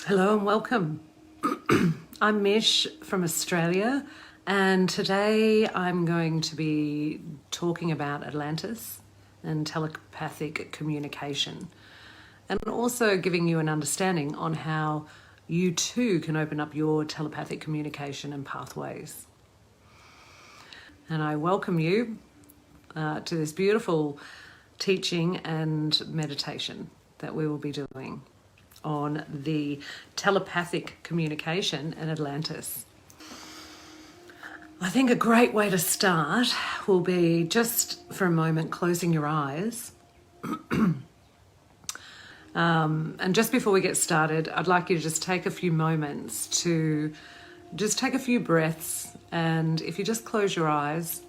Hello and welcome. I'm Mish from Australia, and today I'm going to be talking about Atlantis and telepathic communication, and also giving you an understanding on how you too can open up your telepathic communication and pathways. And I welcome you to this beautiful teaching and meditation that we will be doing on the telepathic communication in Atlantis. I think a great way to start will be just for a moment closing your eyes. And just before we get started, I'd like you to just take a few moments to just take a few breaths. And if you just close your eyes,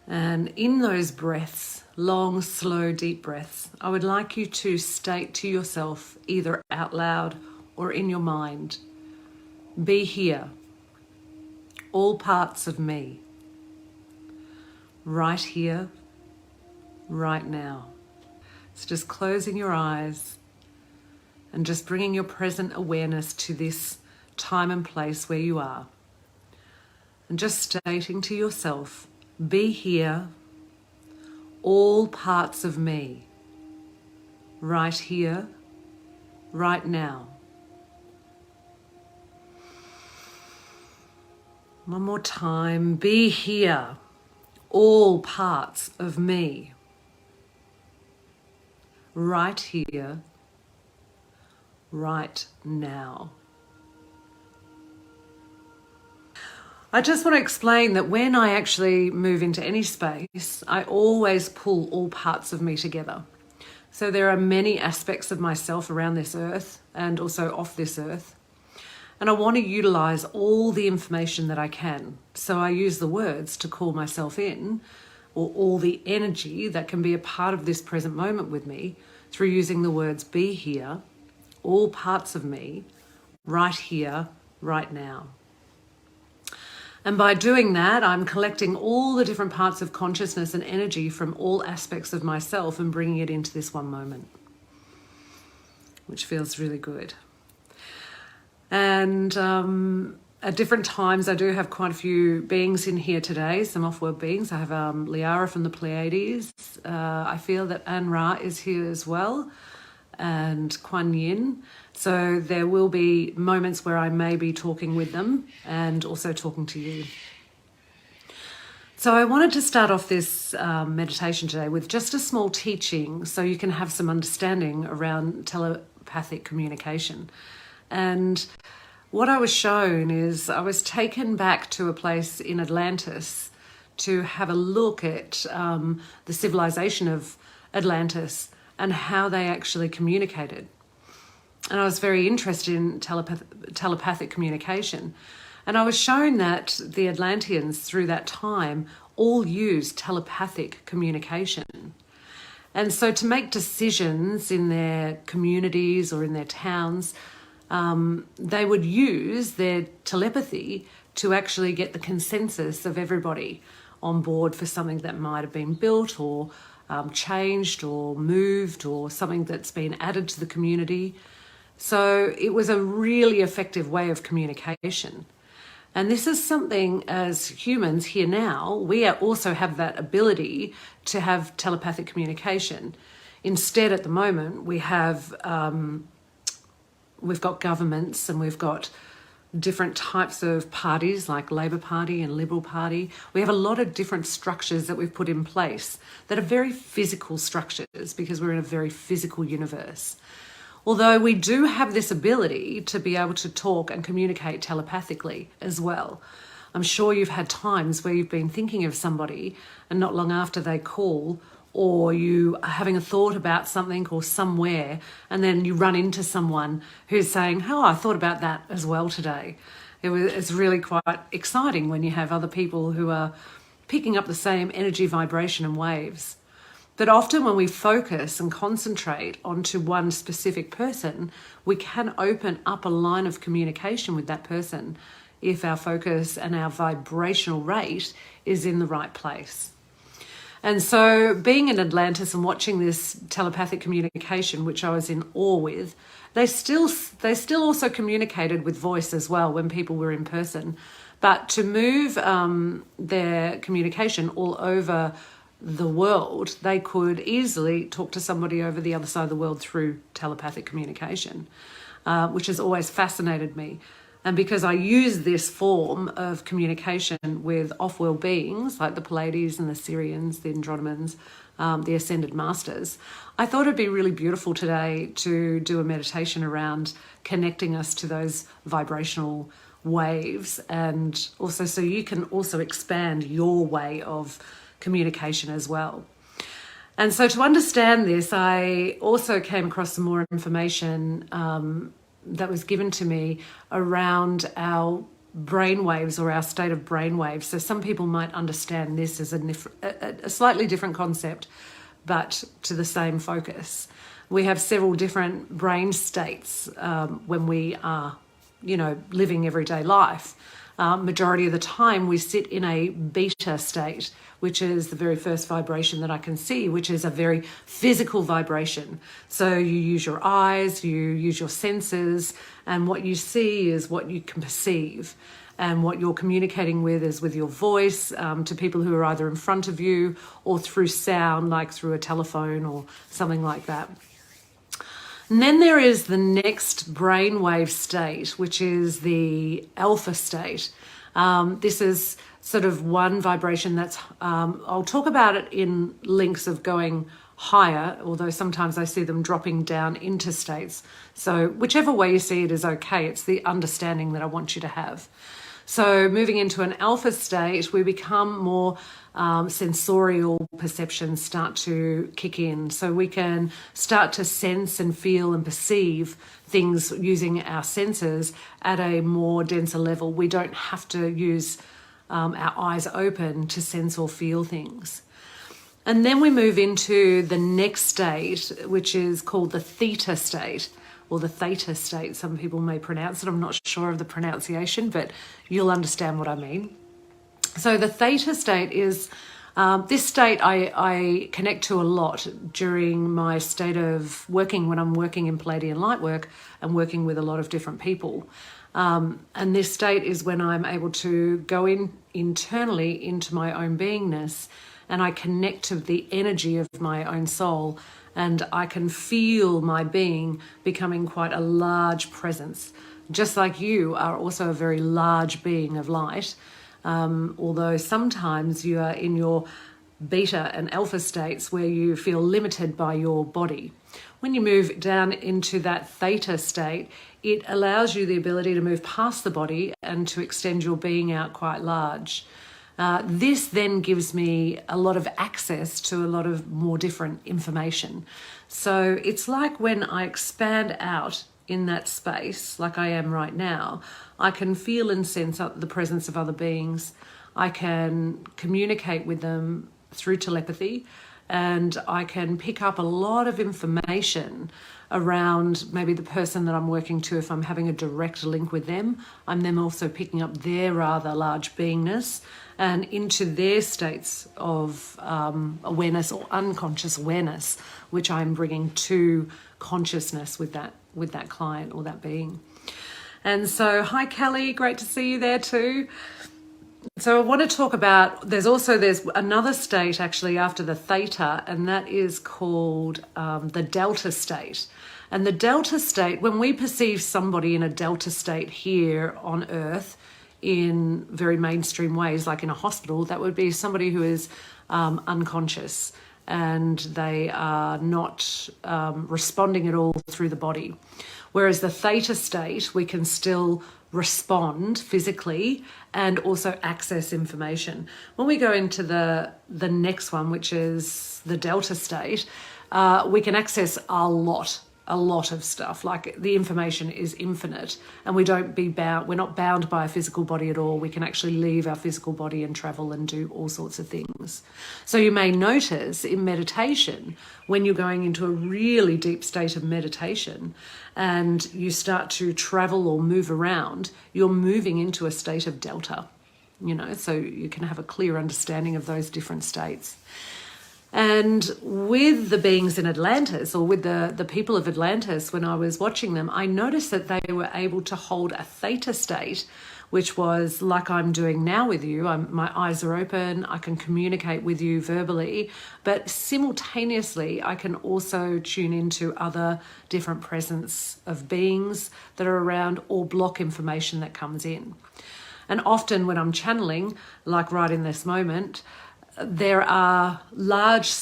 and in those breaths, long, slow, deep breaths, I would like you to state to yourself, either out loud or in your mind, be here, all parts of me, right here, right now. So just closing your eyes and just bringing your present awareness to this time and place where you are. And just stating to yourself, be here, all parts of me, right here, right now. One more time, be here, all parts of me, right here, right now. I just want to explain that when I actually move into any space, I always pull all parts of me together. So there are many aspects of myself around this earth and also off this earth. And I want to utilize all the information that I can. So I use the words to call myself in, or all the energy that can be a part of this present moment with me, through using the words be here, all parts of me, right here, right now. And by doing that, I'm collecting all the different parts of consciousness and energy from all aspects of myself and bringing it into this one moment, which feels really good. And at different times, I do have quite a few beings in here today, some off-world beings. I have Liara from the Pleiades. I feel that An-Ra is here as well, and Kuan Yin. So there will be moments where I may be talking with them and also talking to you. So I wanted to start off this meditation today with just a small teaching so you can have some understanding around telepathic communication. And what I was shown is I was taken back to a place in Atlantis to have a look at the civilization of Atlantis and how they actually communicated. And I was very interested in telepathic communication. And I was shown that the Atlanteans through that time all used telepathic communication. And so to make decisions in their communities or in their towns, they would use their telepathy to actually get the consensus of everybody on board for something that might have been built or changed or moved, or something that's been added to the community. So it was a really effective way of communication. And this is something as humans here now, we also have that ability to have telepathic communication. Instead, at the moment, we've got governments and we've got different types of parties like Labour Party and Liberal Party. We have a lot of different structures that we've put in place that are very physical structures because we're in a very physical universe. Although we do have this ability to be able to talk and communicate telepathically as well. I'm sure you've had times where you've been thinking of somebody and not long after they call, or you are having a thought about something or somewhere, and then you run into someone who's saying, oh, I thought about that as well today. It's really quite exciting when you have other people who are picking up the same energy, vibration and waves. But often when we focus and concentrate onto one specific person, we can open up a line of communication with that person if our focus and our vibrational rate is in the right place. And so being in Atlantis and watching this telepathic communication, which I was in awe with, they still also communicated with voice as well when people were in person. But to move their communication all over the world, they could easily talk to somebody over the other side of the world through telepathic communication, which has always fascinated me. And because I use this form of communication with off-world beings like the Pleiades and the Sirians, the Andromedans, the Ascended Masters, I thought it'd be really beautiful today to do a meditation around connecting us to those vibrational waves, and also so you can also expand your way of communication as well. And so to understand this, I also came across some more information that was given to me around our brainwaves or our state of brainwaves. So some people might understand this as a slightly different concept, but to the same focus. We have several different brain states when we are, living everyday life. Majority of the time we sit in a beta state, which is the very first vibration that I can see, which is a very physical vibration. So you use your eyes, you use your senses, and what you see is what you can perceive. And what you're communicating with is with your voice to people who are either in front of you or through sound, like through a telephone or something like that. And then there is the next brainwave state, which is the alpha state. This is sort of one vibration that's, I'll talk about it in links of going higher, although sometimes I see them dropping down into states. So whichever way you see it is okay. It's the understanding that I want you to have. So moving into an alpha state, we become more sensorial perceptions start to kick in. So we can start to sense and feel and perceive things using our senses at a more denser level. We don't have to use our eyes open to sense or feel things. And then we move into the next state, which is called the theta state, or the theta state, some people may pronounce it. I'm not sure of the pronunciation, but you'll understand what I mean. So the theta state is, this state I connect to a lot during my state of working, when I'm working in Pleiadian light work and working with a lot of different people. And this state is when I'm able to go internally into my own beingness, and I connect to the energy of my own soul, and I can feel my being becoming quite a large presence. Just like you are also a very large being of light, although sometimes you are in your beta and alpha states where you feel limited by your body. When you move down into that theta state, it allows you the ability to move past the body and to extend your being out quite large. This then gives me a lot of access to a lot of more different information. So it's like when I expand out in that space, like I am right now, I can feel and sense the presence of other beings. I can communicate with them through telepathy, and I can pick up a lot of information around maybe the person that I'm working to. If I'm having a direct link with them, I'm then also picking up their rather large beingness and into their states of awareness or unconscious awareness, which I'm bringing to consciousness with that client or that being. And so, hi Kelly, great to see you there too. So I want to talk about, there's another state actually after the theta, and that is called the delta state. And the delta state, when we perceive somebody in a delta state here on Earth in very mainstream ways, like in a hospital, that would be somebody who is unconscious and they are not responding at all through the body. Whereas the theta state, we can still respond physically and also access information. When we go into the next one, which is the delta state, we can access a lot of stuff. Like the information is infinite, and we're not bound by a physical body at all. We can actually leave our physical body and travel and do all sorts of things. So you may notice in meditation, when you're going into a really deep state of meditation and you start to travel or move around, you're moving into a state of delta, so you can have a clear understanding of those different states. And with the beings in Atlantis, or with the people of Atlantis, when I was watching them, I noticed that they were able to hold a theta state, which was like I'm doing now with you. My eyes are open, I can communicate with you verbally, but simultaneously I can also tune into other different presence of beings that are around or block information that comes in. And often when I'm channeling, like right in this moment, there are large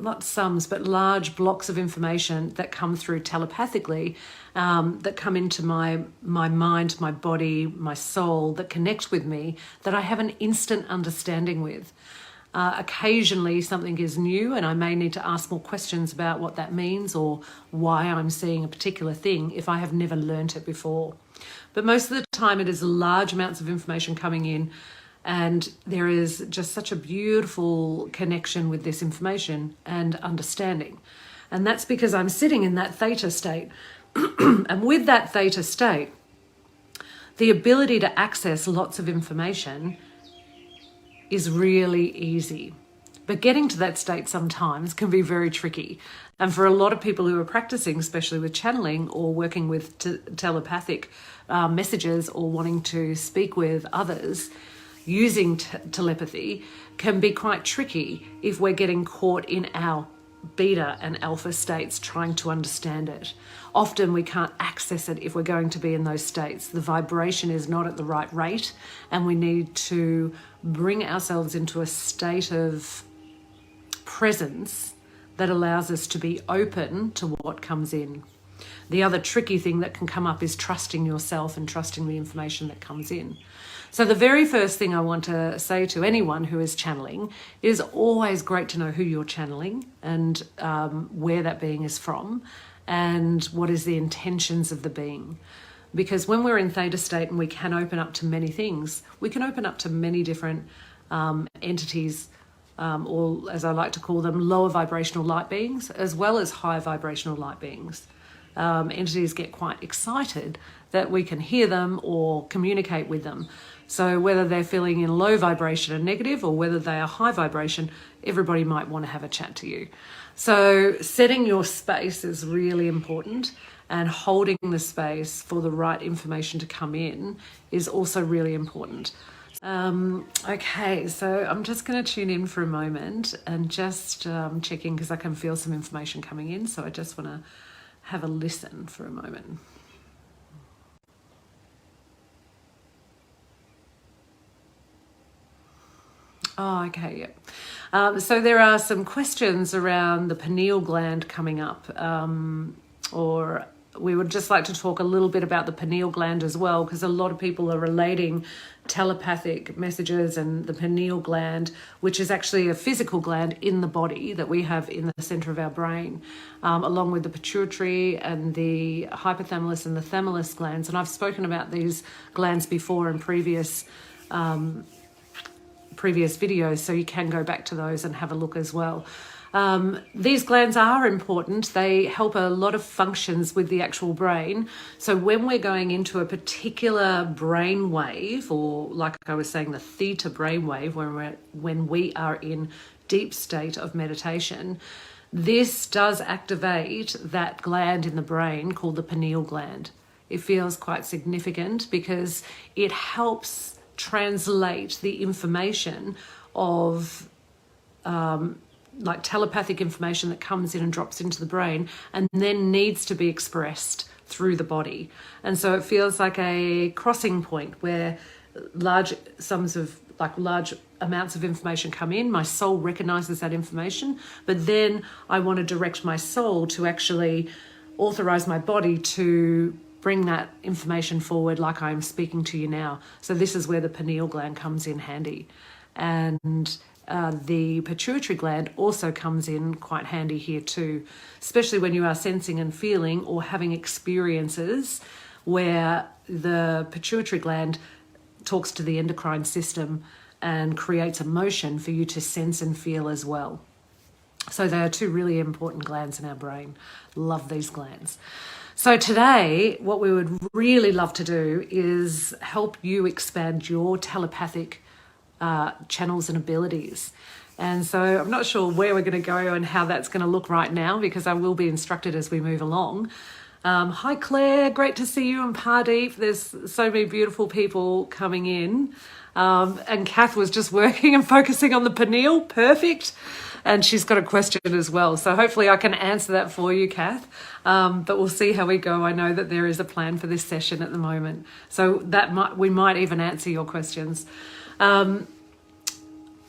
large blocks of information that come through telepathically, that come into my mind, my body, my soul, that connect with me, that I have an instant understanding with. Occasionally something is new and I may need to ask more questions about what that means or why I'm seeing a particular thing if I have never learnt it before. But most of the time it is large amounts of information coming in, and there is just such a beautiful connection with this information and understanding. And that's because I'm sitting in that theta state. And with that theta state, the ability to access lots of information is really easy. But getting to that state sometimes can be very tricky. And for a lot of people who are practicing, especially with channeling or working with telepathic messages or wanting to speak with others, using telepathy can be quite tricky if we're getting caught in our beta and alpha states trying to understand it. Often we can't access it if we're going to be in those states. The vibration is not at the right rate, and we need to bring ourselves into a state of presence that allows us to be open to what comes in. The other tricky thing that can come up is trusting yourself and trusting the information that comes in. So the very first thing I want to say to anyone who is channeling is always great to know who you're channeling and where that being is from and what is the intentions of the being. Because when we're in theta state and we can open up to many things, we can open up to many different entities, or as I like to call them, lower vibrational light beings, as well as high vibrational light beings. Entities get quite excited that we can hear them or communicate with them. So whether they're feeling in low vibration and negative, or whether they are high vibration, everybody might want to have a chat to you. So setting your space is really important, and holding the space for the right information to come in is also really important. Okay, so I'm just going to tune in for a moment and just check in, because I can feel some information coming in. So I just want to have a listen for a moment. Oh, okay, yeah. So there are some questions around the pineal gland coming up, or we would just like to talk a little bit about the pineal gland as well, because a lot of people are relating telepathic messages and the pineal gland, which is actually a physical gland in the body that we have in the center of our brain, along with the pituitary and the hypothalamus and the thalamus glands. And I've spoken about these glands before in previous videos, so you can go back to those and have a look as well. These glands are important. They help a lot of functions with the actual brain. So when we're going into a particular brain wave, or like I was saying, the theta brain wave, when we are in deep state of meditation, this does activate that gland in the brain called the pineal gland. It feels quite significant because it helps translate the information of like telepathic information that comes in and drops into the brain and then needs to be expressed through the body. And so it feels like a crossing point where large amounts of information come in. My soul recognizes that information, but then I want to direct my soul to actually authorize my body to bring that information forward like I'm speaking to you now. So this is where the pineal gland comes in handy. And the pituitary gland also comes in quite handy here too, especially when you are sensing and feeling or having experiences where the pituitary gland talks to the endocrine system and creates emotion for you to sense and feel as well. So they are two really important glands in our brain. Love these glands. So today, what we would really love to do is help you expand your telepathic channels and abilities. And so I'm not sure where we're going to go and how that's going to look right now, because I will be instructed as we move along. Hi Claire, great to see you, and Pardeep. There's so many beautiful people coming in. And Kath was just working and focusing on the pineal. Perfect. And she's got a question as well. So hopefully I can answer that for you, Kath. But we'll see how we go. I know that there is a plan for this session at the moment. So we might even answer your questions.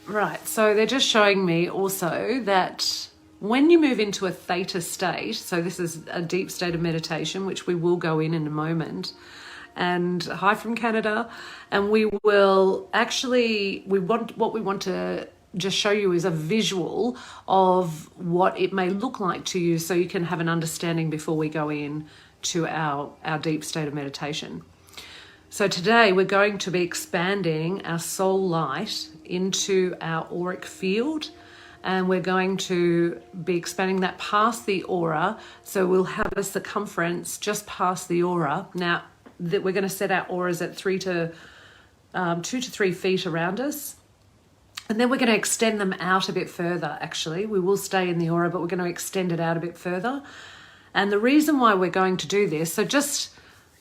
Right, so they're just showing me also that when you move into a theta state, so this is a deep state of meditation, which we will go in a moment. And hi from Canada. And we will actually, what we want to just show you is a visual of what it may look like to you, so you can have an understanding before we go in to our deep state of meditation. So today we're going to be expanding our soul light into our auric field, and we're going to be expanding that past the aura. So we'll have a circumference just past the aura. Now that we're going to set our auras at 2 to 3 feet around us. And then we're going to extend them out a bit further, actually. We will stay in the aura, but we're going to extend it out a bit further. And the reason why we're going to do this, so just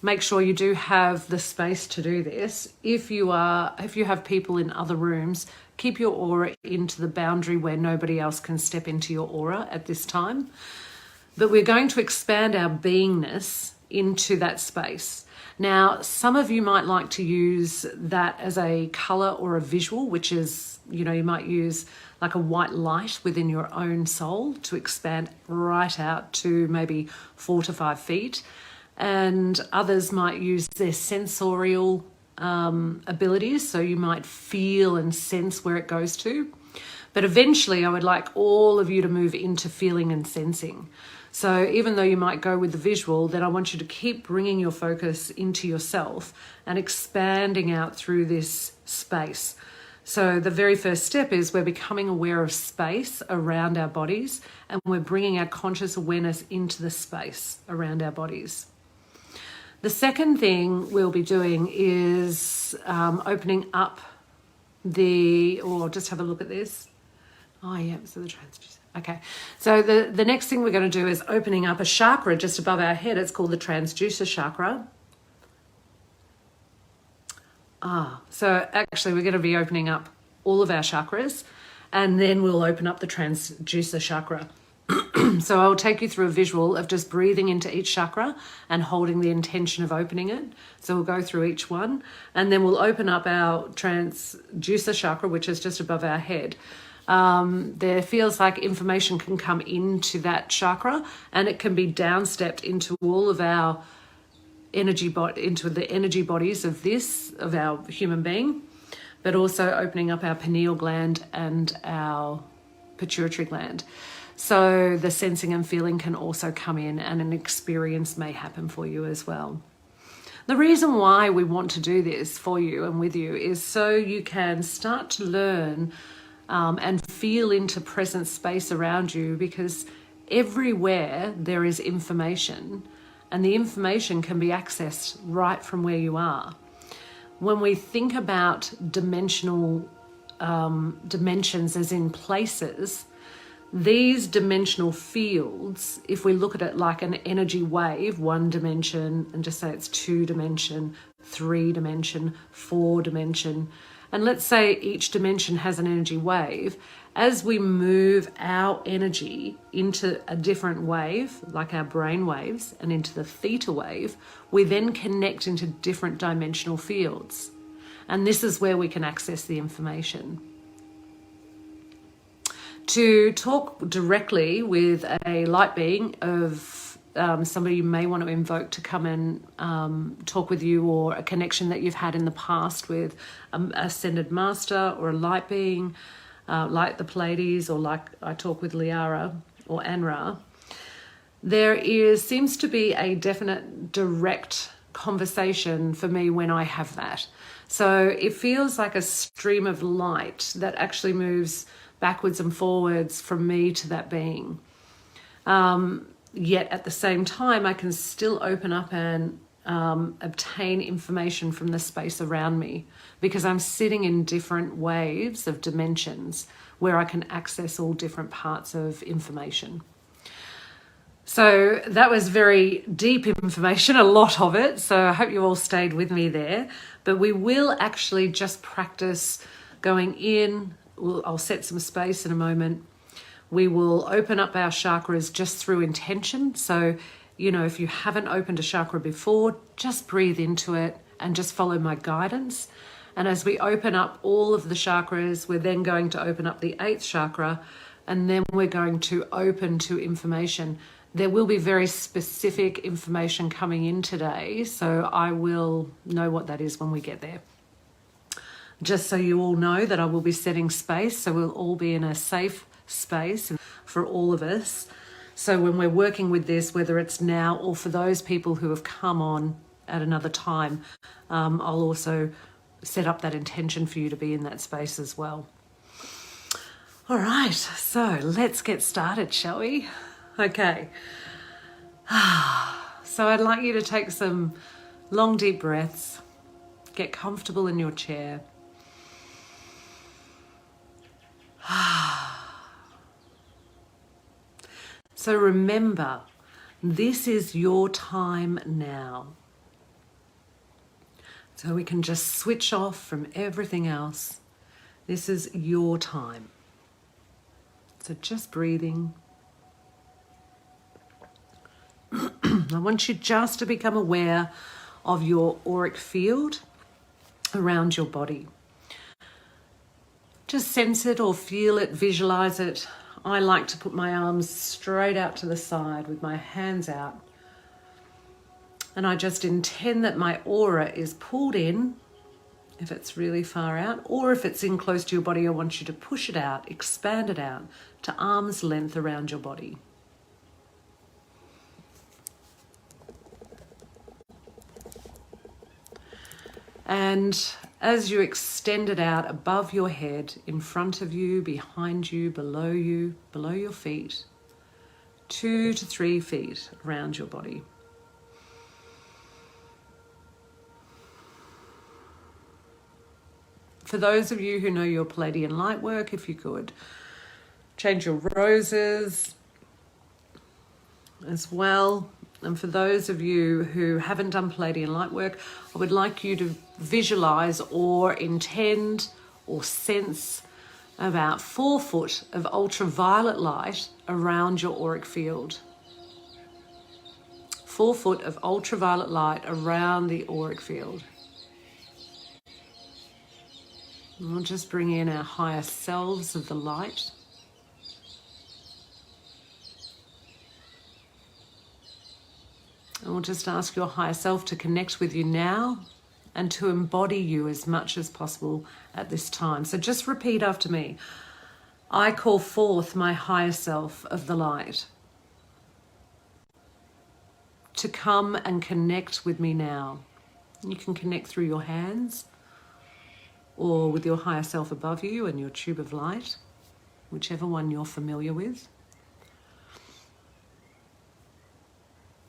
make sure you do have the space to do this. If you have people in other rooms, keep your aura into the boundary where nobody else can step into your aura at this time. But we're going to expand our beingness into that space. Now, some of you might like to use that as a color or a visual, which is, you might use like a white light within your own soul to expand right out to maybe 4 to 5 feet. And others might use their sensorial abilities, so you might feel and sense where it goes to. But eventually I would like all of you to move into feeling and sensing. So even though you might go with the visual, then I want you to keep bringing your focus into yourself and expanding out through this space. So the very first step is we're becoming aware of space around our bodies, and we're bringing our conscious awareness into the space around our bodies. The second thing we'll be doing is opening up just have a look at this. Oh yeah, so the transducer. Okay, so the next thing we're going to do is opening up a chakra just above our head. It's called the transducer chakra. So actually we're going to be opening up all of our chakras, and then we'll open up the transducer chakra. So I'll take you through a visual of just breathing into each chakra and holding the intention of opening it. So we'll go through each one, and then we'll open up our transducer chakra, which is just above our head. There feels like information can come into that chakra, and it can be downstepped into all of our into the energy bodies of our human being, but also opening up our pineal gland and our pituitary gland. So the sensing and feeling can also come in, and an experience may happen for you as well. The reason why we want to do this for you and with you is so you can start to learn and feel into present space around you, because everywhere there is information, and the information can be accessed right from where you are. When we think about dimensions as in places, these dimensional fields, if we look at it like an energy wave, 1 dimension, and just say it's 2 dimension, 3 dimension, 4 dimension, and let's say each dimension has an energy wave, as we move our energy into a different wave, like our brain waves, and into the theta wave, we then connect into different dimensional fields. And this is where we can access the information. To talk directly with a light being of somebody you may want to invoke to come and talk with you, or a connection that you've had in the past with an ascended master or a light being, like the Pleiades, or like I talk with Liara or Anra, there seems to be a definite direct conversation for me when I have that. So it feels like a stream of light that actually moves backwards and forwards from me to that being. Yet at the same time, I can still open up and obtain information from the space around me, because I'm sitting in different waves of dimensions where I can access all different parts of information. So that was very deep information, a lot of it. So I hope you all stayed with me there. But we will actually just practice going in. I'll set some space in a moment. We will open up our chakras just through intention. So, you know, if you haven't opened a chakra before, just breathe into it and just follow my guidance. And as we open up all of the chakras, we're then going to open up the 8th chakra, and then we're going to open to information. There will be very specific information coming in today, so I will know what that is when we get there. Just so you all know that I will be setting space, so we'll all be in a safe space for all of us. So when we're working with this, whether it's now or for those people who have come on at another time, I'll also set up that intention for you to be in that space as well. All right, so let's get started, shall we? Okay. So I'd like you to take some long, deep breaths. Get comfortable in your chair. So remember, this is your time now. So we can just switch off from everything else. This is your time. So just breathing. I want you just to become aware of your auric field around your body. Just sense it or feel it, visualize it. I like to put my arms straight out to the side with my hands out. And I just intend that my aura is pulled in, if it's really far out, or if it's in close to your body, I want you to push it out, expand it out to arm's length around your body. And as you extend it out above your head, in front of you, behind you, below your feet, 2 to 3 feet around your body. For those of you who know your Palladian light work, if you could change your roses as well. And for those of you who haven't done Palladian light work, I would like you to visualize or intend or sense about 4 foot of ultraviolet light around your auric field. 4 foot of ultraviolet light around the auric field. And we'll just bring in our higher selves of the light. And we'll just ask your higher self to connect with you now and to embody you as much as possible at this time. So just repeat after me. I call forth my higher self of the light to come and connect with me now. You can connect through your hands or with your higher self above you and your tube of light, whichever one you're familiar with.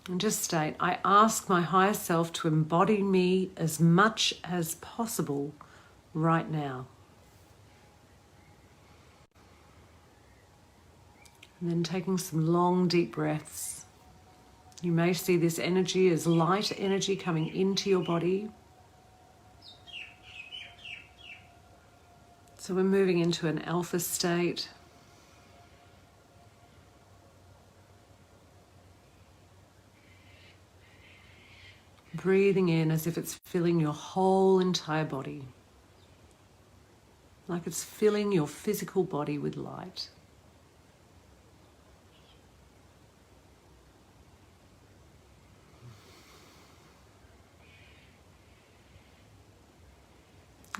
And just state, I ask my higher self to embody me as much as possible right now. And then taking some long, deep breaths. You may see this energy as light energy coming into your body. So we're moving into an alpha state. Breathing in as if it's filling your whole entire body. Like it's filling your physical body with light.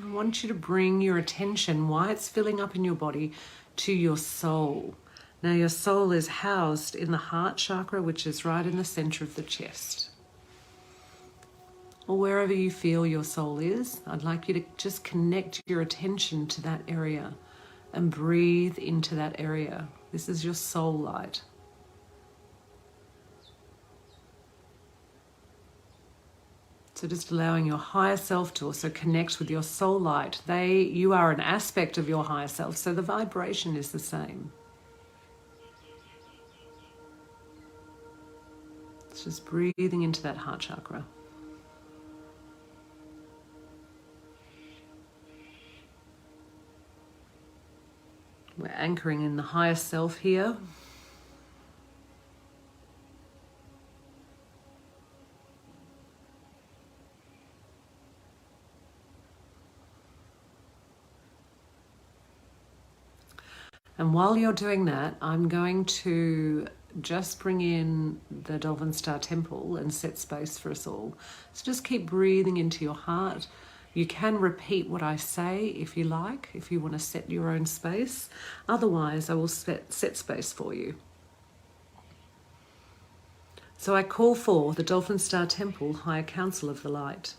I want you to bring your attention, while it's filling up in your body, to your soul. Now your soul is housed in the heart chakra, which is right in the center of the chest. Or wherever you feel your soul is, I'd like you to just connect your attention to that area and breathe into that area. This is your soul light. So just allowing your higher self to also connect with your soul light. You are an aspect of your higher self, so the vibration is the same. It's just breathing into that heart chakra. We're anchoring in the higher self here. And while you're doing that, I'm going to just bring in the Dolphin Star Temple and set space for us all. So just keep breathing into your heart. You can repeat what I say if you like, if you want to set your own space. Otherwise, I will set space for you. So I call for the Dolphin Star Temple, Higher Council of the Light,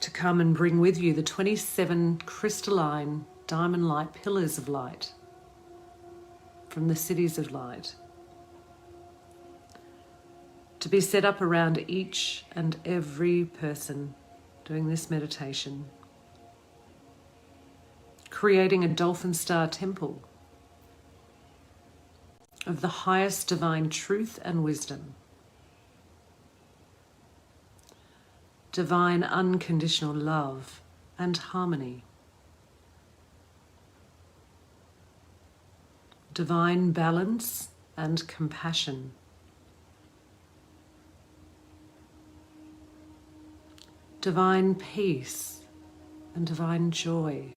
to come and bring with you the 27 crystalline diamond light pillars of light from the cities of light, to be set up around each and every person doing this meditation, creating a Dolphin Star Temple of the highest divine truth and wisdom, divine unconditional love and harmony, divine balance and compassion, divine peace and divine joy,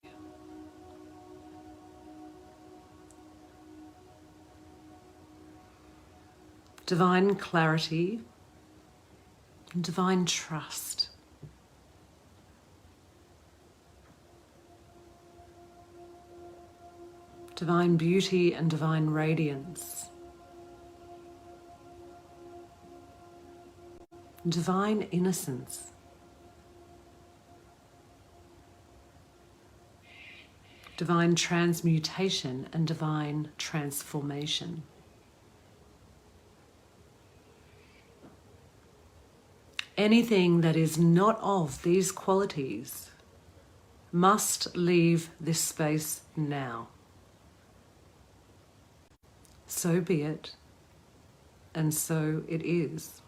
divine clarity and divine trust, divine beauty and divine radiance, divine innocence, divine transmutation and divine transformation. Anything that is not of these qualities must leave this space now. So be it, and so it is.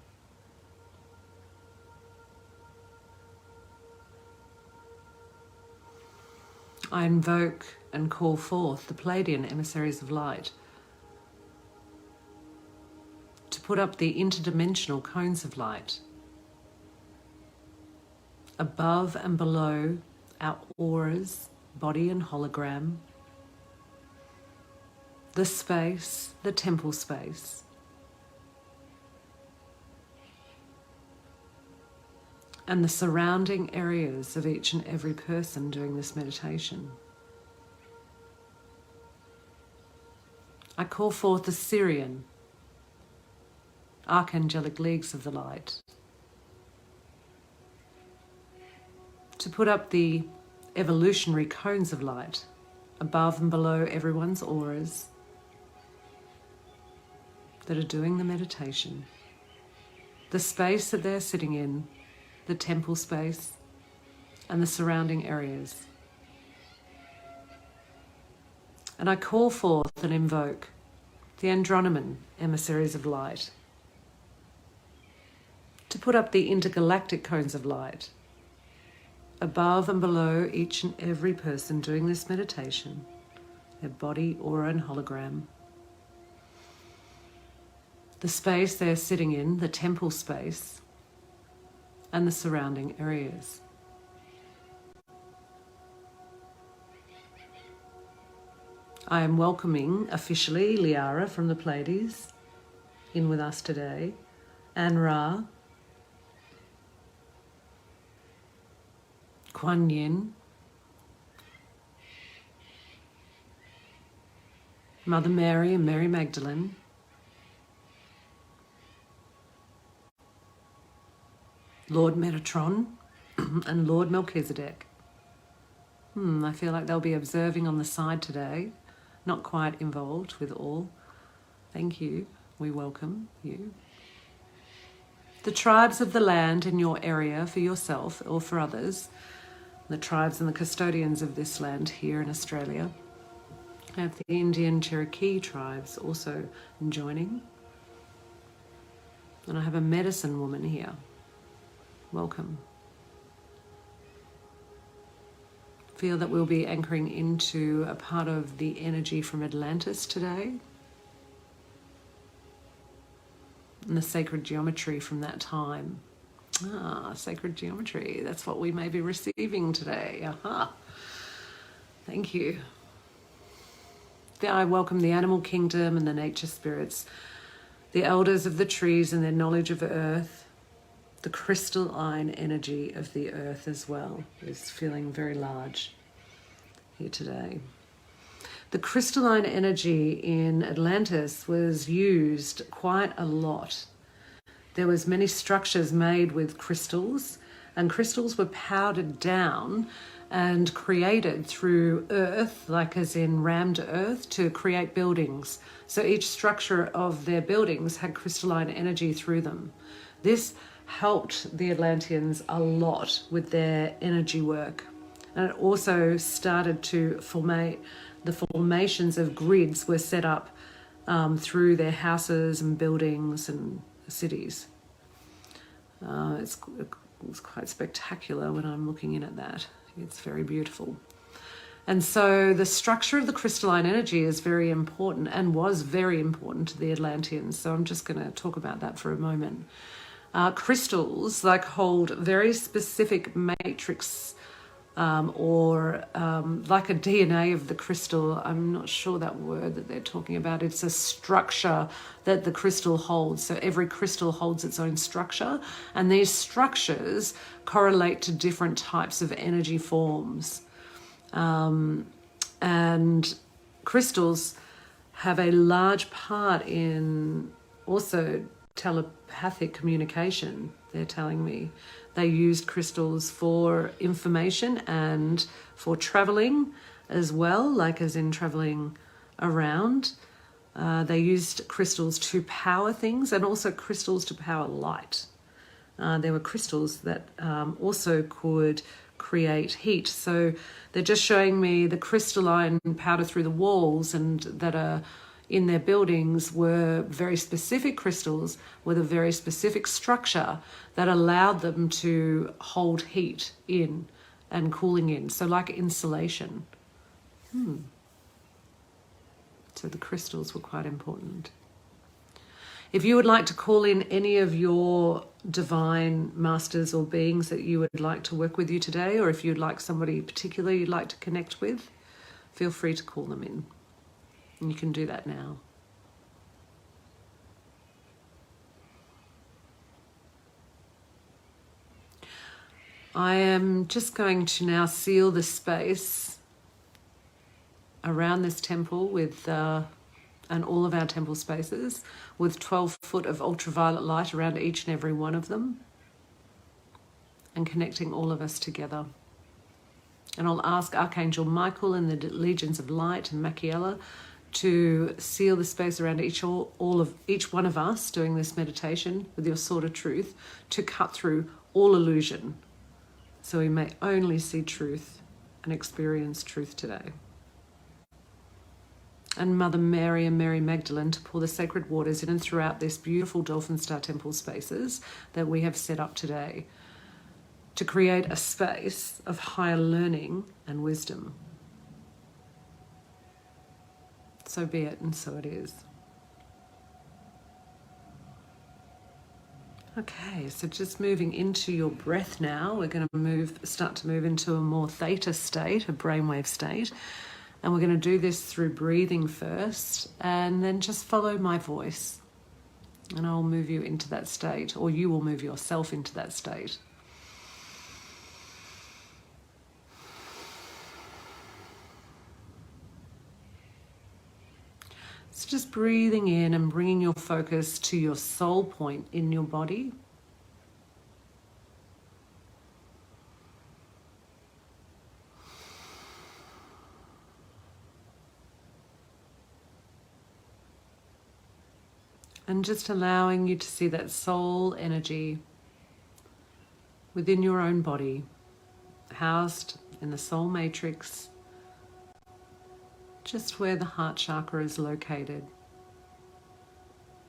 I invoke and call forth the Pleiadian emissaries of light to put up the interdimensional cones of light above and below our auras, body and hologram, the space, the temple space, and the surrounding areas of each and every person doing this meditation. I call forth the Syrian archangelic leagues of the light to put up the evolutionary cones of light above and below everyone's auras that are doing the meditation, the space that they're sitting in, the temple space, and the surrounding areas. And I call forth and invoke the Androniman emissaries of light to put up the intergalactic cones of light above and below each and every person doing this meditation, their body, aura, and hologram, the space they're sitting in, the temple space, and the surrounding areas. I am welcoming officially Liara from the Pleiades in with us today, An-Ra, Kuan Yin, Mother Mary and Mary Magdalene, Lord Metatron and Lord Melchizedek. I feel like they'll be observing on the side today, not quite involved with all. Thank you. We welcome you. The tribes of the land in your area for yourself or for others, the tribes and the custodians of this land here in Australia. I have the Indian Cherokee tribes also joining. And I have a medicine woman here. Welcome. Feel that we'll be anchoring into a part of the energy from Atlantis today. And the sacred geometry from that time. Sacred geometry. That's what we may be receiving today. Aha. Thank you. I welcome the animal kingdom and the nature spirits, the elders of the trees and their knowledge of earth. The crystalline energy of the earth as well is feeling very large here today. The crystalline energy in Atlantis was used quite a lot. There was many structures made with crystals, and crystals were powdered down and created through earth, like as in rammed earth, to create buildings. So each structure of their buildings had crystalline energy through them. This helped the Atlanteans a lot with their energy work. And it also started to formate, the formations of grids were set up through their houses and buildings and cities. It's quite spectacular when I'm looking in at that. It's very beautiful. And so the structure of the crystalline energy is very important and was very important to the Atlanteans. So I'm just going to talk about that for a moment. Crystals hold very specific matrix or like a DNA of the crystal. I'm not sure that word that they're talking about. It's a structure that the crystal holds. So every crystal holds its own structure, and these structures correlate to different types of energy forms. And crystals have a large part in also telepathic communication, they're telling me. They used crystals for information and for traveling as well, like as in traveling around. They used crystals to power things and also crystals to power light. There were crystals that also could create heat. So they're just showing me the crystalline powder through the walls and that are in their buildings were very specific crystals with a very specific structure that allowed them to hold heat in and cooling in. So like insulation. So the crystals were quite important. If you would like to call in any of your divine masters or beings that you would like to work with you today, or if you'd like somebody particular you'd like to connect with, feel free to call them in. And you can do that now. I am just going to now seal the space around this temple with and all of our temple spaces with 12 foot of ultraviolet light around each and every one of them, and connecting all of us together. And I'll ask Archangel Michael and the legions of light and Machiela to seal the space around each one of us doing this meditation with your sword of truth, to cut through all illusion so we may only see truth and experience truth today. And Mother Mary and Mary Magdalene to pour the sacred waters in and throughout this beautiful Dolphin Star Temple spaces that we have set up today to create a space of higher learning and wisdom. So be it, and so it is. Okay, so just moving into your breath now, we're going to start to move into a more theta state, a brainwave state. And we're going to do this through breathing first, and then just follow my voice. And I'll move you into that state, or you will move yourself into that state. So just breathing in and bringing your focus to your soul point in your body. And And just allowing you to see that soul energy within your own body, housed in the soul matrix, just where the heart chakra is located.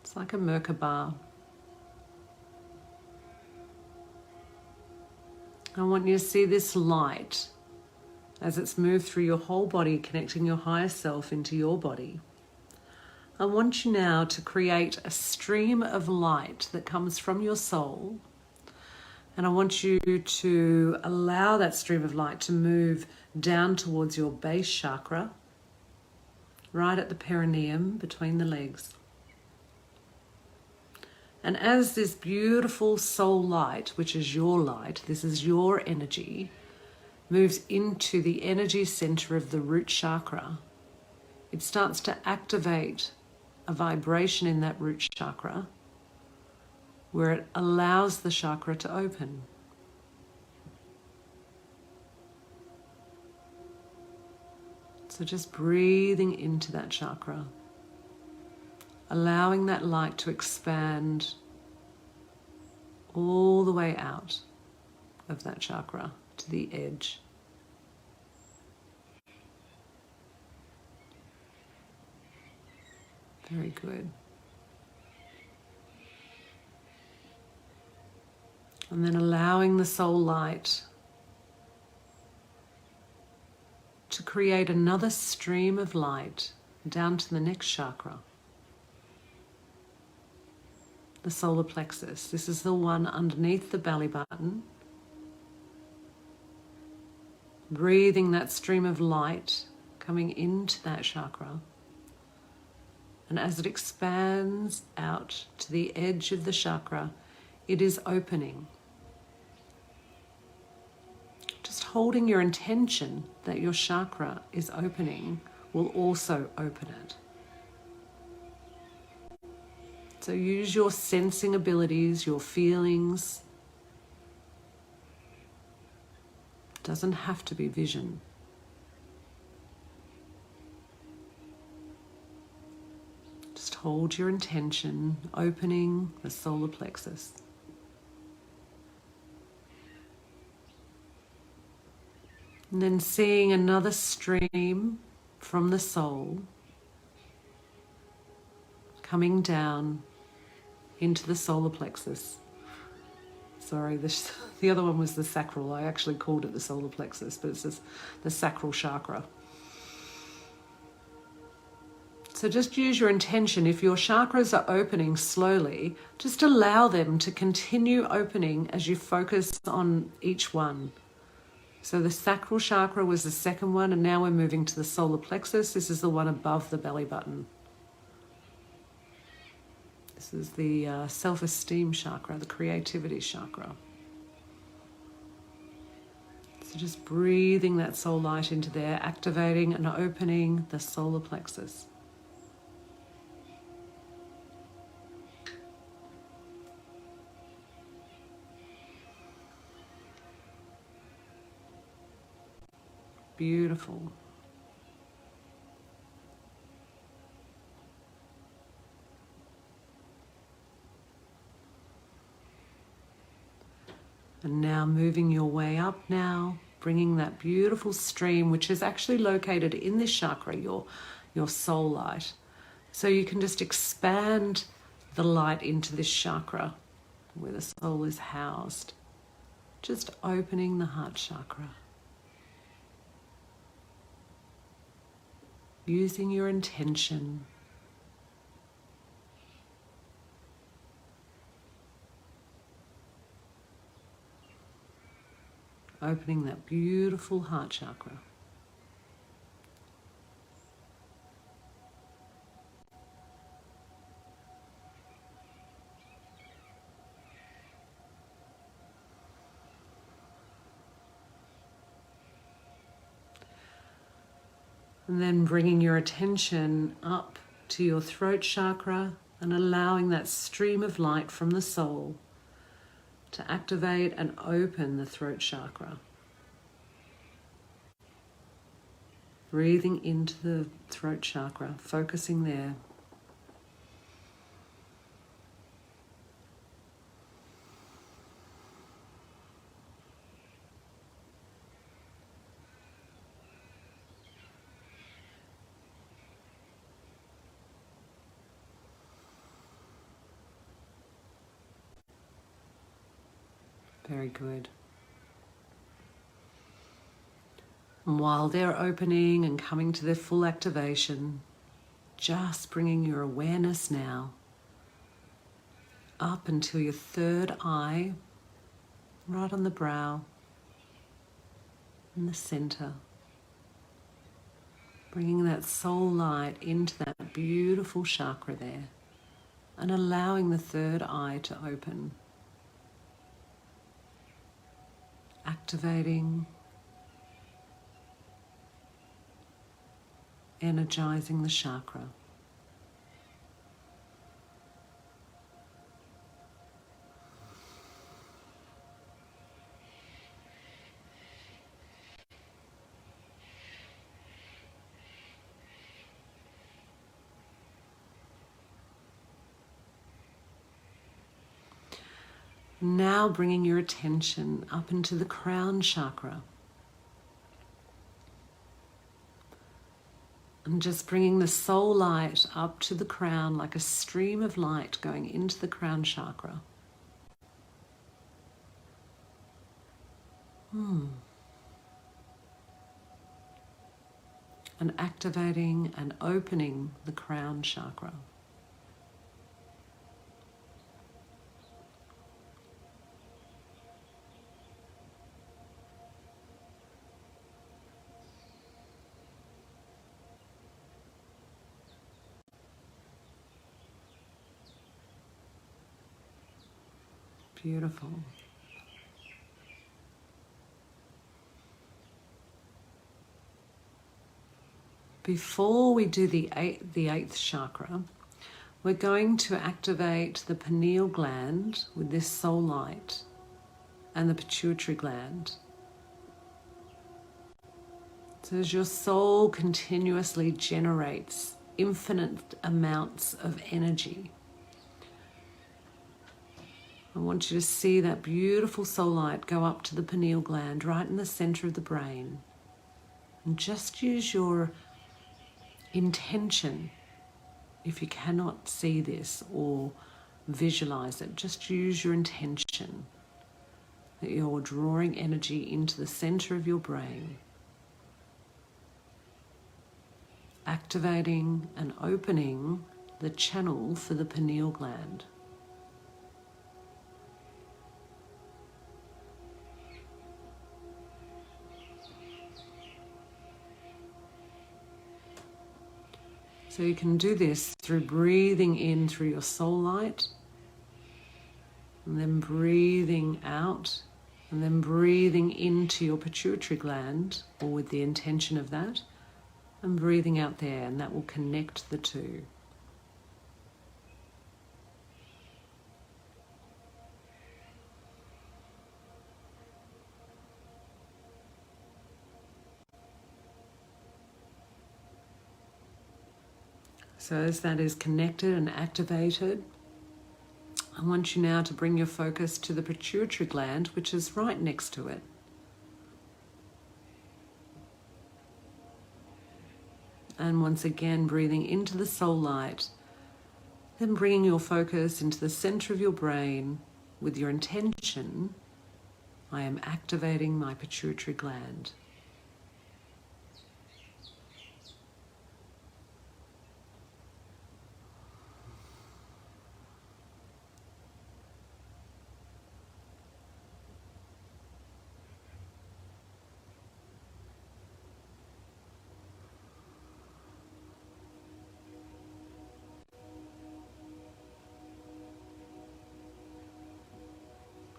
It's like a Merkaba. I want you to see this light as it's moved through your whole body, connecting your higher self into your body. I want you now to create a stream of light that comes from your soul. And I want you to allow that stream of light to move down towards your base chakra, right at the perineum between the legs. And as this beautiful soul light, which is your light, this is your energy, moves into the energy center of the root chakra, it starts to activate a vibration in that root chakra where it allows the chakra to open. So just breathing into that chakra, allowing that light to expand all the way out of that chakra to the edge. Very good. And then allowing the soul light to create another stream of light down to the next chakra, the solar plexus. This is the one underneath the belly button. Breathing that stream of light coming into that chakra. And as it expands out to the edge of the chakra, it is opening. Just holding your intention that your chakra is opening will also open it. So use your sensing abilities, your feelings. It doesn't have to be vision. Just hold your intention, opening the solar plexus. And then seeing another stream from the soul coming down into the solar plexus. Sorry, the other one was the sacral. I actually called it the solar plexus, but it's the sacral chakra. So just use your intention. If your chakras are opening slowly, just allow them to continue opening as you focus on each one. So the sacral chakra was the second one, and now we're moving to the solar plexus. This is the one above the belly button. This is the self-esteem chakra, the creativity chakra. So just breathing that soul light into there, activating and opening the solar plexus. Beautiful. And now moving your way up now, bringing that beautiful stream, which is actually located in this chakra, your soul light. So you can just expand the light into this chakra where the soul is housed. Just opening the heart chakra. Using your intention. Opening that beautiful heart chakra. And then bringing your attention up to your throat chakra and allowing that stream of light from the soul to activate and open the throat chakra. Breathing into the throat chakra, focusing there. Very good. And while they're opening and coming to their full activation, just bringing your awareness now up until your third eye, right on the brow, in the center. Bringing that soul light into that beautiful chakra there and allowing the third eye to open. Activating, energizing the chakra. Now bringing your attention up into the crown chakra. And just bringing the soul light up to the crown like a stream of light going into the crown chakra. And activating and opening the crown chakra. Beautiful. Before we do the eighth chakra, we're going to activate the pineal gland with this soul light and the pituitary gland. So as your soul continuously generates infinite amounts of energy, I want you to see that beautiful soul light go up to the pineal gland right in the center of the brain. And just use your intention. If you cannot see this or visualize it, just use your intention that you're drawing energy into the center of your brain, activating and opening the channel for the pineal gland. So you can do this through breathing in through your soul light, and then breathing out, and then breathing into your pituitary gland, or with the intention of that, and breathing out there, and that will connect the two. So as that is connected and activated, I want you now to bring your focus to the pituitary gland, which is right next to it. And once again, breathing into the soul light, then bringing your focus into the center of your brain with your intention, I am activating my pituitary gland.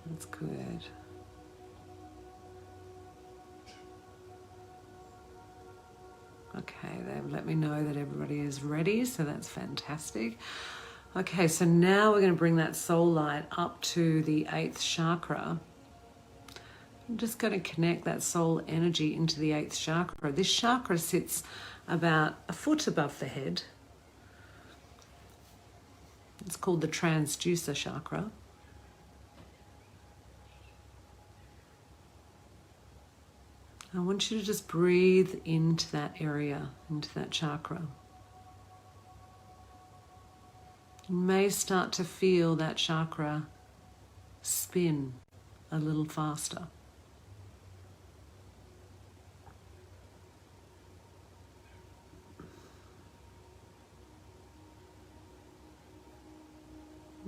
That's good. Okay, they've let me know that everybody is ready, so that's fantastic. Okay, so now we're going to bring that soul light up to the 8th chakra. I'm just going to connect that soul energy into the 8th chakra. This chakra sits about a foot above the head. It's called the transducer chakra. I want you to just breathe into that area, into that chakra. You may start to feel that chakra spin a little faster.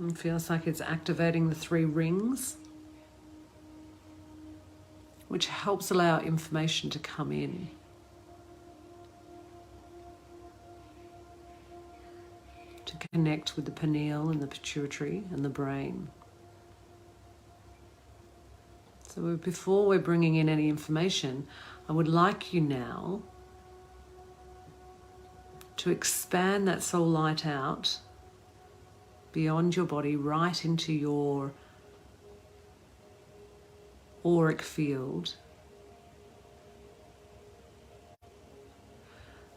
It feels like it's activating the 3 rings, which helps allow information to come in. To connect with the pineal and the pituitary and the brain. So before we're bringing in any information, I would like you now to expand that soul light out beyond your body, right into your auric field,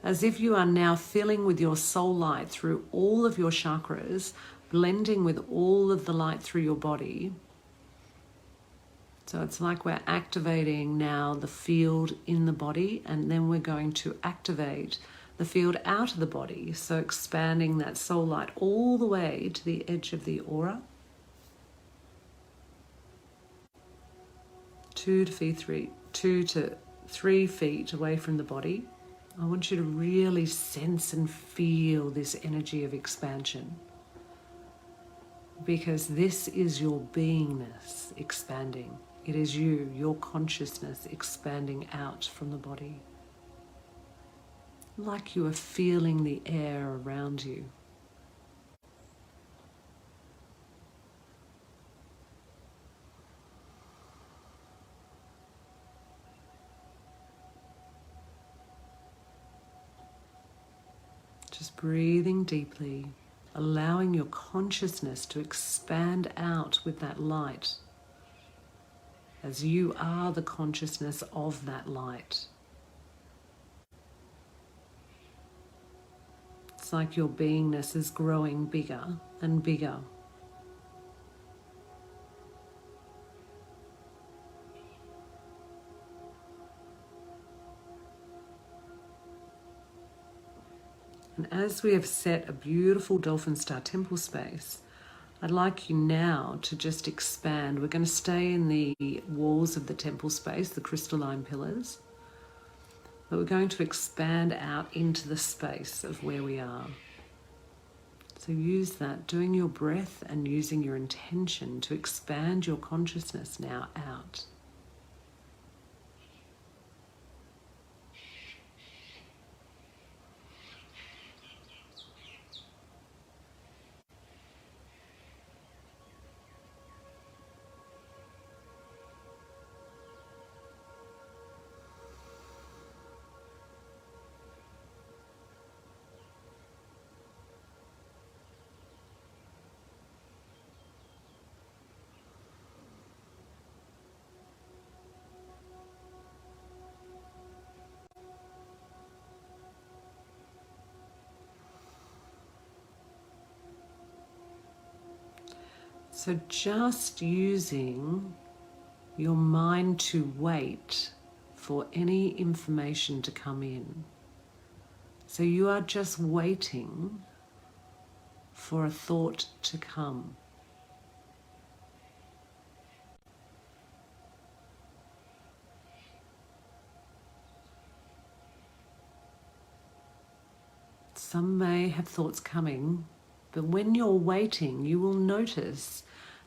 as if you are now filling with your soul light through all of your chakras, blending with all of the light through your body. So it's like we're activating now the field in the body, and then we're going to activate the field out of the body. So expanding that soul light all the way to the edge of the aura. 2 to 3 feet away from the body. I want you to really sense and feel this energy of expansion, because this is your beingness expanding. It is you, your consciousness expanding out from the body, like you are feeling the air around you. Just breathing deeply, allowing your consciousness to expand out with that light, as you are the consciousness of that light. It's like your beingness is growing bigger and bigger. And as we have set a beautiful Dolphin Star temple space, I'd like you now to just expand. We're going to stay in the walls of the temple space, the crystalline pillars, but we're going to expand out into the space of where we are. So use that, doing your breath and using your intention to expand your consciousness now out. So just using your mind to wait for any information to come in. So you are just waiting for a thought to come. Some may have thoughts coming, but when you're waiting, you will notice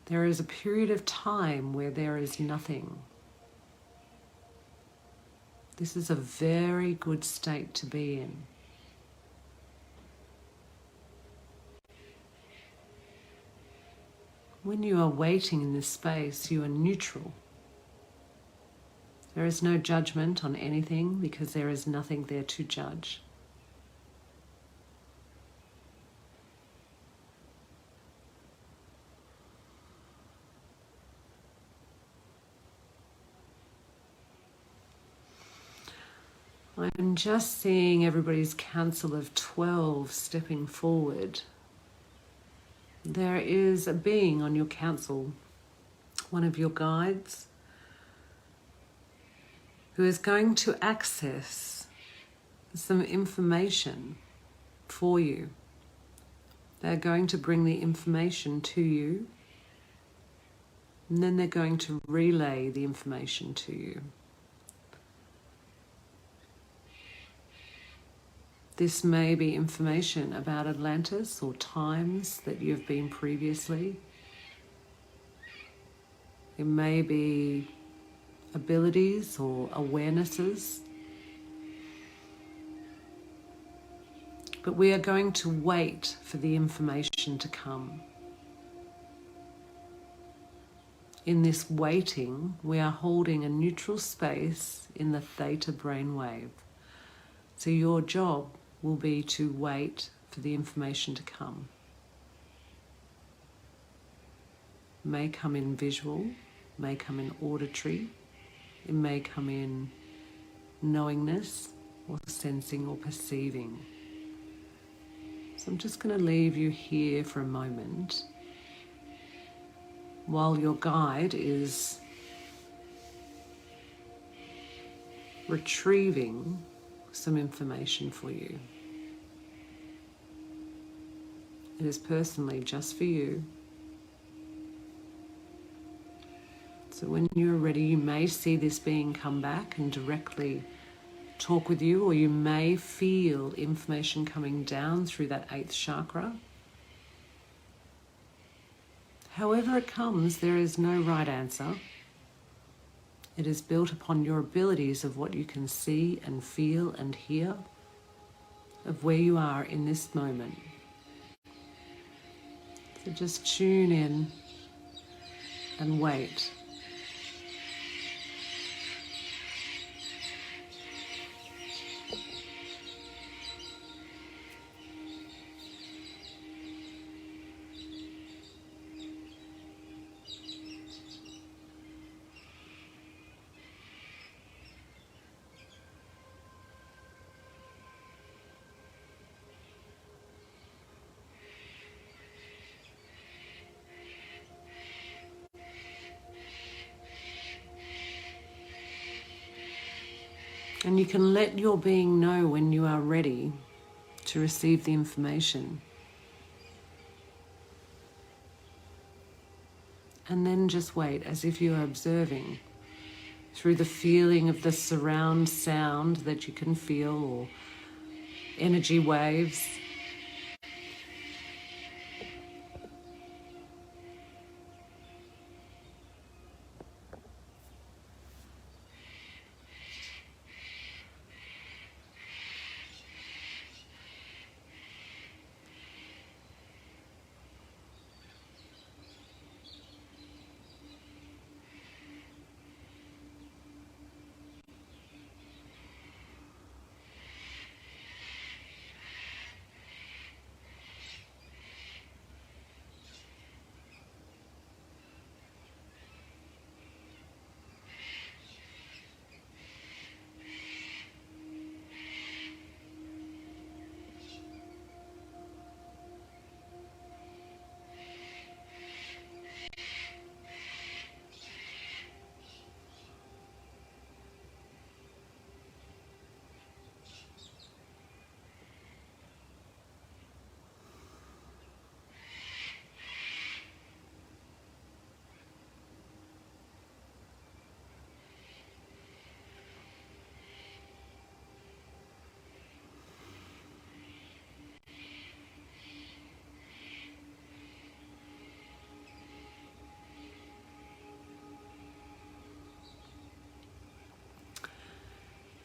there is a period of time where there is nothing. This is a very good state to be in. When you are waiting in this space, you are neutral. There is no judgment on anything because there is nothing there to judge. I'm just seeing everybody's council of 12 stepping forward. There is a being on your council, one of your guides, who is going to access some information for you. They're going to bring the information to you. And then they're going to relay the information to you. This may be information about Atlantis or times that you've been previously. It may be abilities or awarenesses. But we are going to wait for the information to come. In this waiting, we are holding a neutral space in the theta brainwave. So your job will be to wait for the information to come. It may come in visual, may come in auditory, it may come in knowingness or sensing or perceiving. So I'm just going to leave you here for a moment while your guide is retrieving some information for you. It is personally just for you. So when you're ready, you may see this being come back and directly talk with you, or you may feel information coming down through that 8th chakra. However it comes, there is no right answer. It is built upon your abilities of what you can see and feel and hear, of where you are in this moment. So just tune in and wait. And you can let your being know when you are ready to receive the information. And then just wait as if you are observing through the feeling of the surround sound that you can feel, or energy waves.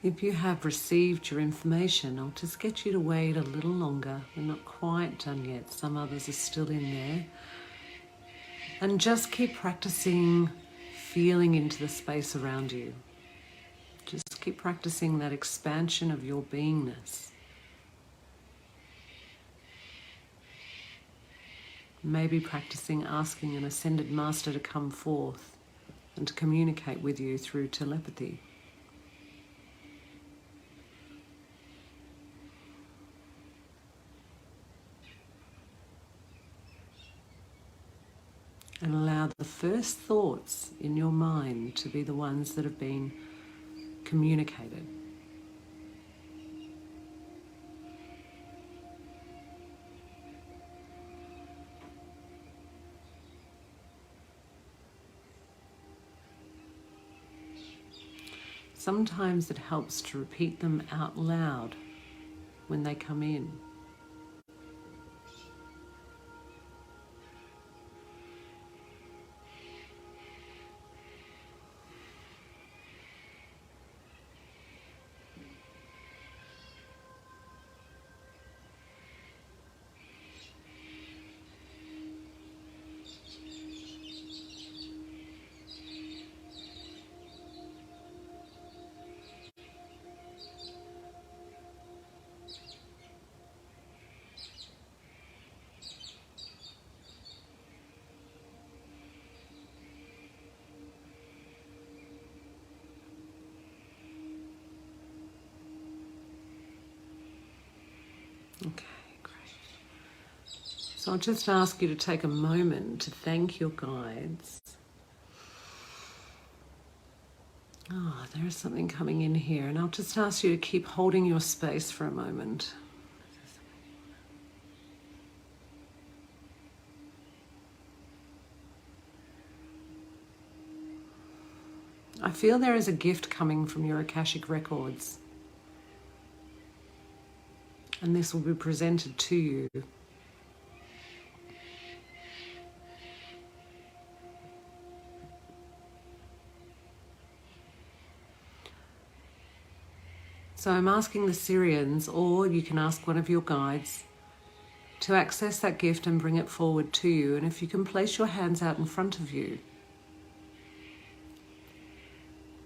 If you have received your information, I'll just get you to wait a little longer. We're not quite done yet. Some others are still in there. And just keep practicing feeling into the space around you. Just keep practicing that expansion of your beingness. Maybe practicing asking an ascended master to come forth and to communicate with you through telepathy. And allow the first thoughts in your mind to be the ones that have been communicated. Sometimes it helps to repeat them out loud when they come in. Okay, great. So I'll just ask you to take a moment to thank your guides. Ah, there is something coming in here, and I'll just ask you to keep holding your space for a moment. I feel there is a gift coming from your Akashic records, and this will be presented to you. So I'm asking the Syrians, or you can ask one of your guides, to access that gift and bring it forward to you. And if you can place your hands out in front of you,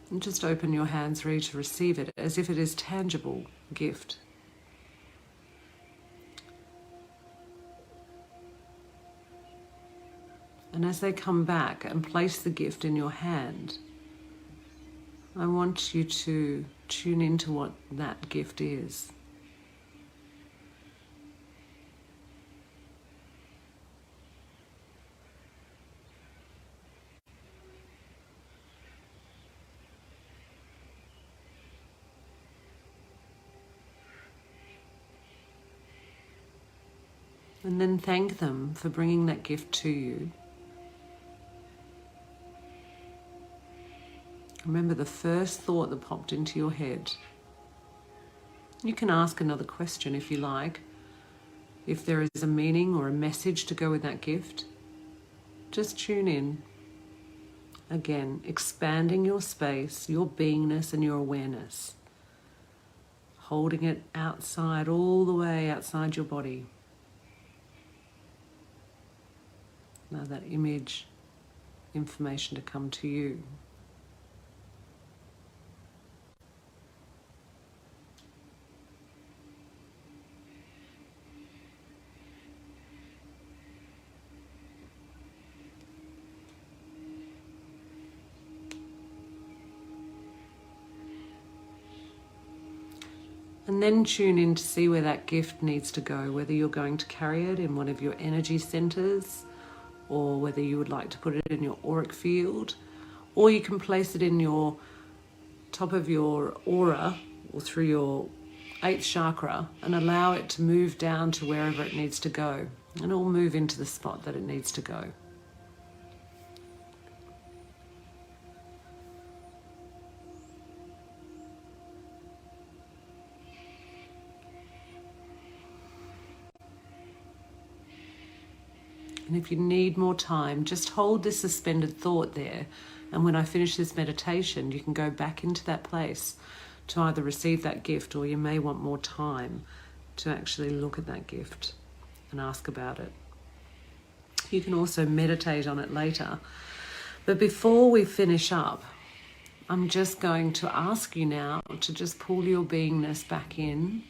and just open your hands ready to receive it as if it is tangible gift. And as they come back and place the gift in your hand, I want you to tune into what that gift is. And then thank them for bringing that gift to you. Remember the first thought that popped into your head. You can ask another question if you like. If there is a meaning or a message to go with that gift, just tune in. Again, expanding your space, your beingness and your awareness. Holding it outside, all the way outside your body. Now that image, information to come to you. And then tune in to see where that gift needs to go, whether you're going to carry it in one of your energy centers, or whether you would like to put it in your auric field, or you can place it in your top of your aura or through your 8th chakra and allow it to move down to wherever it needs to go, and it will move into the spot that it needs to go. And if you need more time, just hold this suspended thought there. And when I finish this meditation, you can go back into that place to either receive that gift, or you may want more time to actually look at that gift and ask about it. You can also meditate on it later. But before we finish up, I'm just going to ask you now to just pull your beingness back in.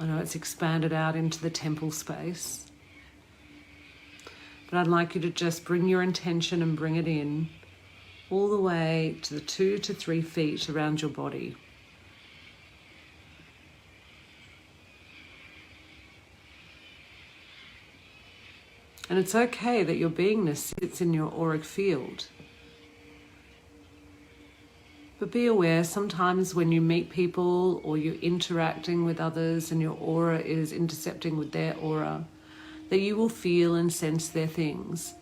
I know it's expanded out into the temple space. But I'd like you to just bring your intention and bring it in all the way to the 2 to 3 feet around your body. And it's okay that your beingness sits in your auric field. But be aware, sometimes when you meet people or you're interacting with others and your aura is intercepting with their aura, that you will feel and sense their things.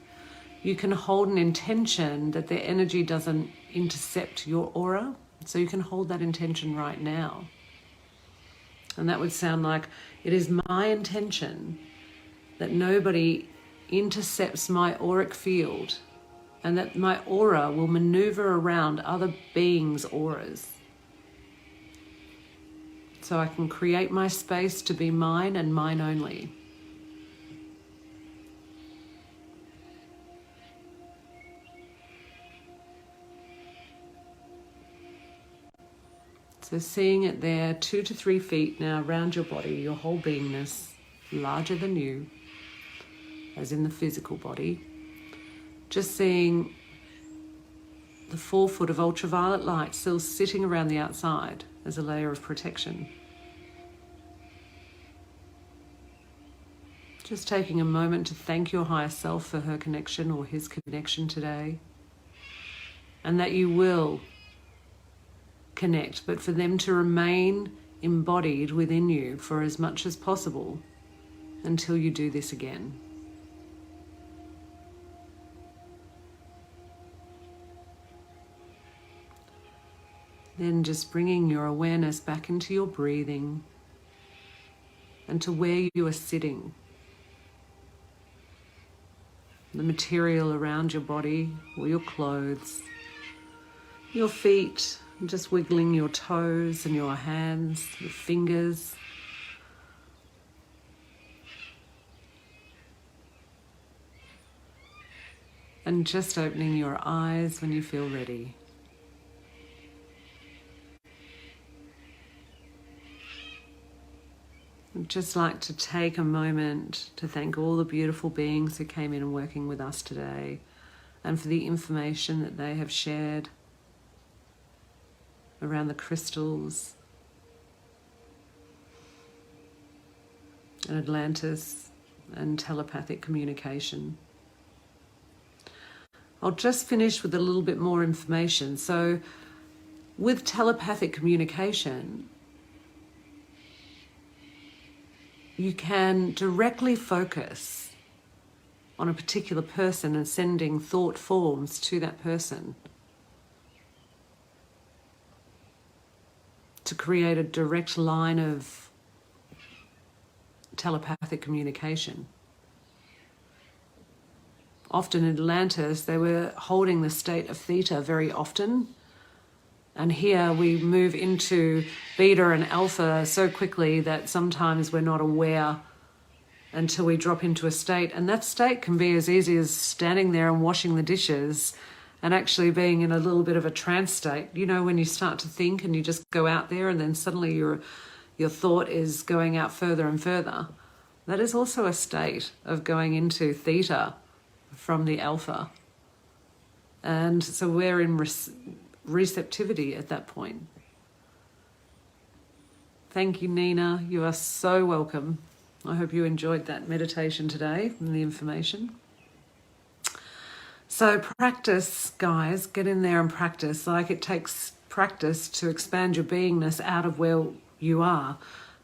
you can hold an intention that their energy doesn't intercept your aura. So you can hold that intention right now. And that would sound like, it is my intention that nobody intercepts my auric field, and that my aura will maneuver around other beings' auras. So I can create my space to be mine and mine only. So seeing it there, 2 to 3 feet now around your body, your whole beingness, larger than you, as in the physical body. Just seeing the 4 foot of ultraviolet light still sitting around the outside as a layer of protection. Just taking a moment to thank your higher self for her connection or his connection today. And that you will connect, but for them to remain embodied within you for as much as possible until you do this again. Then just bringing your awareness back into your breathing and to where you are sitting. The material around your body or your clothes, your feet, just wiggling your toes and your hands, your fingers. And just opening your eyes when you feel ready. I'd just like to take a moment to thank all the beautiful beings who came in and working with us today, and for the information that they have shared around the crystals and Atlantis and telepathic communication. I'll just finish with a little bit more information. So with telepathic communication, you can directly focus on a particular person and sending thought forms to that person to create a direct line of telepathic communication. Often in Atlantis, they were holding the state of theta very often. And here we move into beta and alpha so quickly that sometimes we're not aware until we drop into a state. And that state can be as easy as standing there and washing the dishes and actually being in a little bit of a trance state. You know, when you start to think and you just go out there and then suddenly your thought is going out further and further. That is also a state of going into theta from the alpha. And so we're in receptivity at that point. Thank you, Nina. You are so welcome. I hope you enjoyed that meditation today and the information. So practice, guys. Get in there and practice. Like, it takes practice to expand your beingness out of where you are.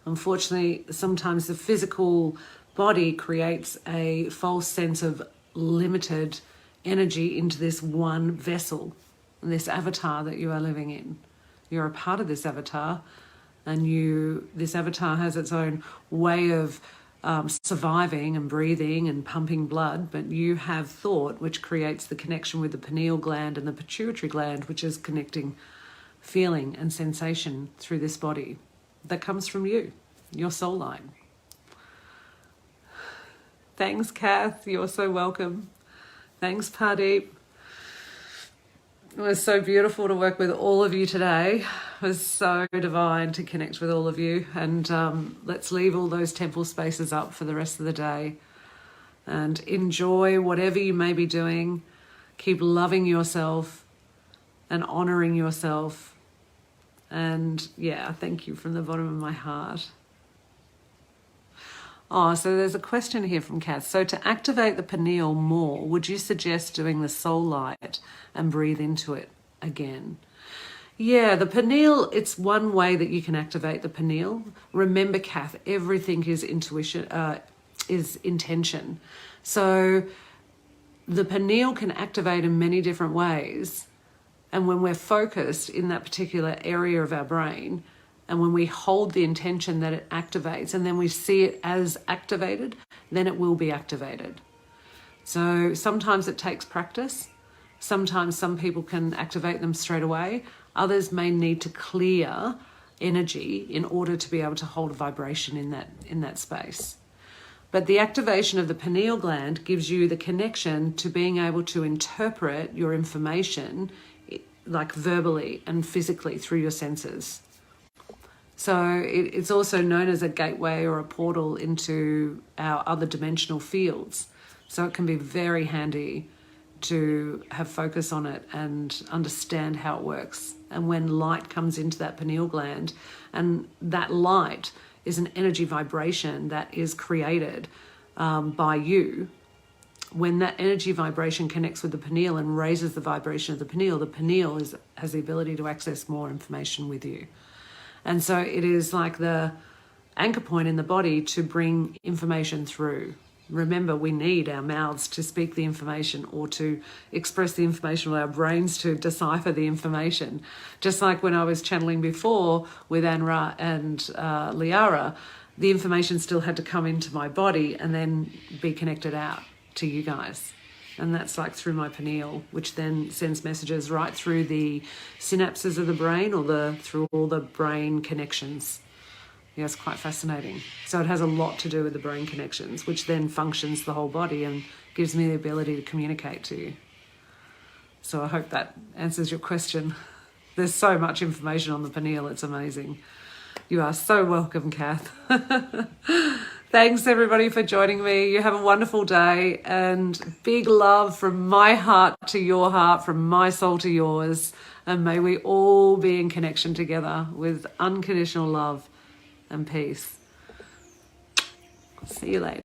Unfortunately, sometimes the physical body creates a false sense of limited energy into this one vessel, this avatar that you are living in. You're a part of this avatar, and this avatar has its own way of surviving and breathing and pumping blood, but you have thought, which creates the connection with the pineal gland and the pituitary gland, which is connecting feeling and sensation through this body. That comes from you, your soul line. Thanks, Kath. You're so welcome. Thanks, Pardeep. It was so beautiful to work with all of you today. It was so divine to connect with all of you. And let's leave all those temple spaces up for the rest of the day. And enjoy whatever you may be doing. Keep loving yourself and honoring yourself. And yeah, thank you from the bottom of my heart. Oh, so there's a question here from Kath. So to activate the pineal more, would you suggest doing the soul light and breathe into it again? Yeah, the pineal, it's one way that you can activate the pineal. Remember, Kath, everything is intuition, is intention. So the pineal can activate in many different ways. And when we're focused in that particular area of our brain, and when we hold the intention that it activates, and then we see it as activated, then it will be activated. So sometimes it takes practice. Sometimes some people can activate them straight away. Others may need to clear energy in order to be able to hold a vibration in that space. But the activation of the pineal gland gives you the connection to being able to interpret your information like verbally and physically through your senses. So it's also known as a gateway or a portal into our other dimensional fields. So it can be very handy to have focus on it and understand how it works. And when light comes into that pineal gland, and that light is an energy vibration that is created by you, when that energy vibration connects with the pineal and raises the vibration of the pineal has the ability to access more information with you. And so it is like the anchor point in the body to bring information through. Remember, we need our mouths to speak the information or to express the information, or our brains to decipher the information. Just like when I was channeling before with Anra and Liara, the information still had to come into my body and then be connected out to you guys. And that's like through my pineal, which then sends messages right through the synapses of the brain, or through all the brain connections. Yeah, it's quite fascinating. So it has a lot to do with the brain connections, which then functions the whole body and gives me the ability to communicate to you. So I hope that answers your question. There's so much information on the pineal, it's amazing. You are so welcome, Kath. Thanks everybody for joining me. You have a wonderful day, and big love from my heart to your heart, from my soul to yours. And may we all be in connection together with unconditional love and peace. See you later.